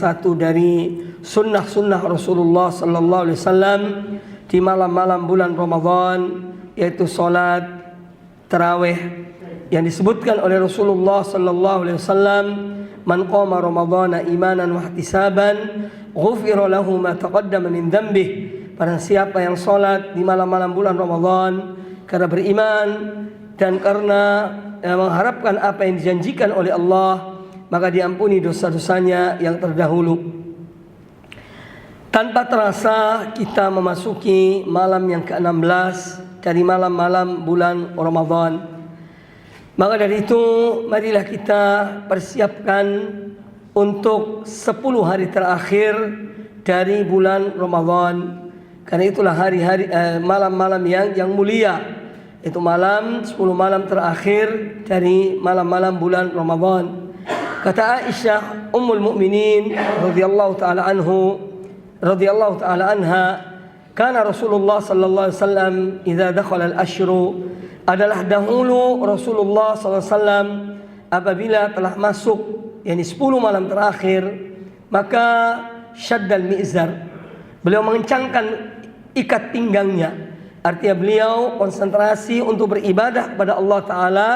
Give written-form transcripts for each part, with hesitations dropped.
satu dari sunnah-sunnah Rasulullah sallallahu alaihi wasallam di malam-malam bulan Ramadan, yaitu salat tarawih yang disebutkan oleh Rasulullah sallallahu alaihi wasallam, man qama ramadhana imanan wa ihtisaban ghufira lahu ma taqaddama min dhanbih. Barang siapa yang salat di malam-malam bulan Ramadan karena beriman dan karena mengharapkan apa yang dijanjikan oleh Allah, maka diampuni dosa-dosanya yang terdahulu. Tanpa terasa kita memasuki malam yang ke-16 dari malam-malam bulan Ramadan. Maka dari itu marilah kita persiapkan untuk 10 hari terakhir dari bulan Ramadan. Karena itulah hari-hari malam-malam yang mulia. Itu malam 10 malam terakhir dari malam-malam bulan Ramadan. Kata Aisyah Ummul Mukminin radhiyallahu taala anha, kana Rasulullah sallallahu alaihi wasallam idza dakhala al-ashru, adalah dahulu Rasulullah sallallahu alaihi wasallam apabila telah masuk yakni 10 malam terakhir, maka syaddal mi'zar, beliau mengencangkan ikat pinggangnya. Artinya beliau konsentrasi untuk beribadah kepada Allah Ta'ala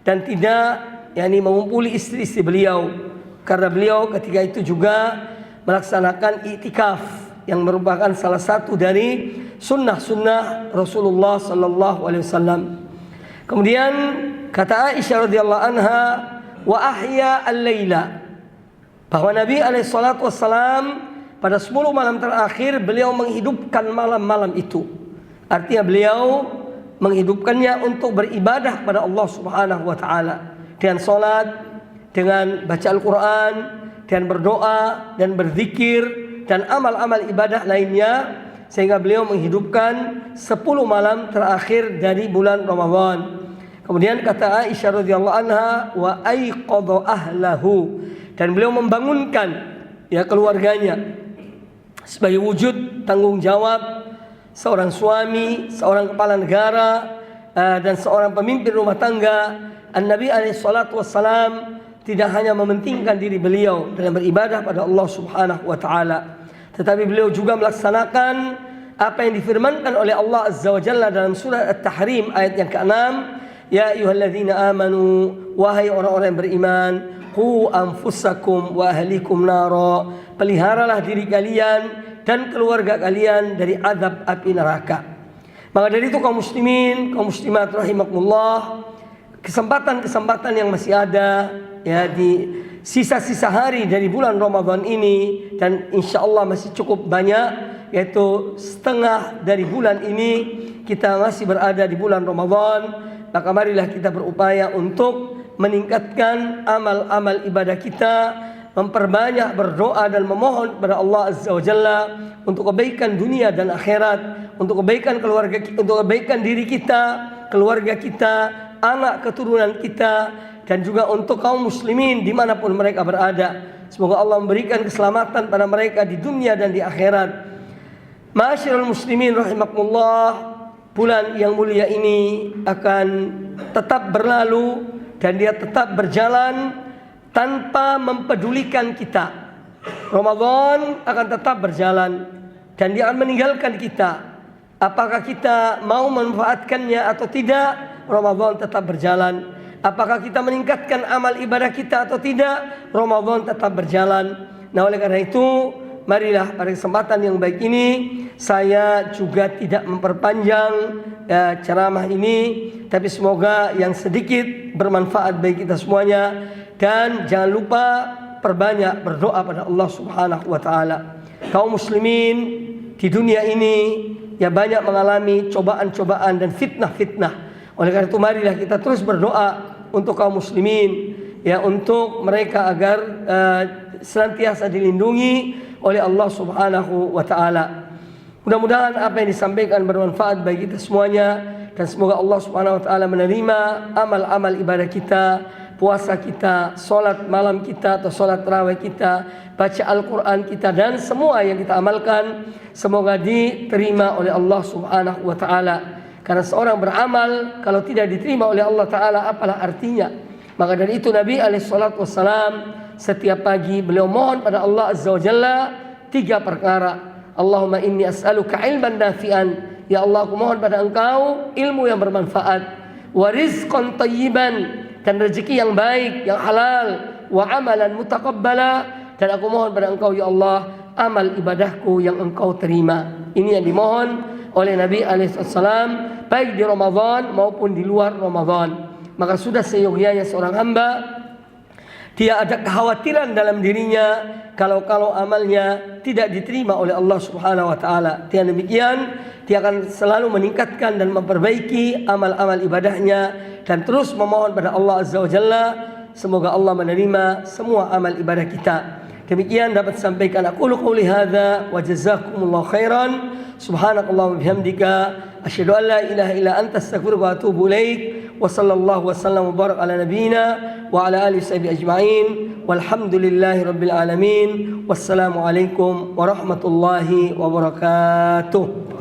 dan tidak mengumpuli istri-istri beliau. Karena beliau ketika itu juga melaksanakan i'tikaf yang merupakan salah satu dari sunnah-sunnah Rasulullah Sallallahu Alaihi Wasallam. Kemudian kata Aisyah radhiyallahu anha, wa ahya al-laila, bahwa Nabi alaihi salatu wassalam pada 10 malam terakhir beliau menghidupkan malam-malam itu. Artinya beliau menghidupkannya untuk beribadah kepada Allah Subhanahu wa taala dengan salat, dengan baca Al-Qur'an, dan berdoa dan berzikir dan amal-amal ibadah lainnya, sehingga beliau menghidupkan 10 malam terakhir dari bulan Ramadan. Kemudian kata Aisyah radhiyallahu anha, wa aiqadha ahlahu, dan beliau membangunkan keluarganya sebagai wujud tanggung jawab seorang suami, seorang kepala negara, dan seorang pemimpin rumah tangga. An-Nabi alaihi salatu wassalam tidak hanya mementingkan diri beliau dalam beribadah pada Allah Subhanahu wa taala, tetapi beliau juga melaksanakan apa yang difirmankan oleh Allah Azza wa Jalla dalam surah At-Tahrim ayat yang ke-6, ya ayyuhalladzina amanu, wahai orang-orang yang beriman, qu anfusakum wa ahlikum nara, peliharalah diri kalian dan keluarga kalian dari azab api neraka. Maka dari itu kaum muslimin, kaum muslimat rahimakumullah, kesempatan-kesempatan yang masih ada di sisa-sisa hari dari bulan Ramadan ini, dan insyaallah masih cukup banyak, yaitu setengah dari bulan ini kita masih berada di bulan Ramadan. Maka marilah kita berupaya untuk meningkatkan amal-amal ibadah kita, memperbanyak berdoa dan memohon kepada Allah Azza wa Jalla untuk kebaikan dunia dan akhirat, untuk kebaikan keluarga, untuk kebaikan diri kita, keluarga kita, anak keturunan kita, dan juga untuk kaum muslimin dimanapun mereka berada. Semoga Allah memberikan keselamatan pada mereka di dunia dan di akhirat. Ma'asyiral muslimin rahimakumullah, bulan yang mulia ini akan tetap berlalu dan dia tetap berjalan tanpa mempedulikan kita. Ramadan akan tetap berjalan dan dia akan meninggalkan kita. Apakah kita mau memanfaatkannya atau tidak, Ramadan tetap berjalan. Apakah kita meningkatkan amal ibadah kita atau tidak, Ramadan tetap berjalan. Nah, oleh karena itu, marilah pada kesempatan yang baik ini saya juga tidak memperpanjang ceramah ini, tapi semoga yang sedikit bermanfaat bagi kita semuanya. Dan jangan lupa perbanyak berdoa pada Allah Subhanahu wa taala. Kaum muslimin di dunia ini banyak mengalami cobaan-cobaan dan fitnah-fitnah. Oleh karena itu marilah kita terus berdoa untuk kaum muslimin, untuk mereka agar senantiasa dilindungi oleh Allah Subhanahu wa taala. Mudah-mudahan apa yang disampaikan bermanfaat bagi kita semuanya, dan semoga Allah Subhanahu wa taala menerima amal-amal ibadah kita, puasa kita, sholat malam kita atau sholat tarawih kita, baca Al-Quran kita, dan semua yang kita amalkan semoga diterima oleh Allah Subhanahu wa ta'ala. Karena seorang beramal kalau tidak diterima oleh Allah Ta'ala, apalah artinya? Maka dari itu Nabi alaihissalatu wassalam setiap pagi beliau mohon pada Allah Azza wa Jalla 3 perkara. Allahumma inni as'aluka ilman nafi'an, ya Allah aku mohon pada Engkau ilmu yang bermanfaat, wa rizqan thayyiban, dan rezeki yang baik, yang halal, wa amalan mutaqabbala, dan aku mohon pada Engkau ya Allah amal ibadahku yang Engkau terima. Ini yang dimohon oleh Nabi alaihissalam baik di Ramadan maupun di luar Ramadan. Maka sudah seyogyanya seorang hamba dia ada kekhawatiran dalam dirinya kalau amalnya tidak diterima oleh Allah Subhanahu wa taala. Dengan demikian dia akan selalu meningkatkan dan memperbaiki amal-amal ibadahnya dan terus memohon pada Allah Azza wa Jalla semoga Allah menerima semua amal ibadah kita. Demikian dapat disampaikan. Aku qouli hadza wa jazakumullahu khairan. Subhanakallahumma bihamdika asyhadu an la ilaha illa anta astaghfiruka wa atubu ilaik. Wa sallallahu wasallam wa barak ala nabiyyina wa ala alihi washabihi ajma'in. Walhamdulillahi rabbil alamin. Wassalamu alaikum warahmatullahi wabarakatuh.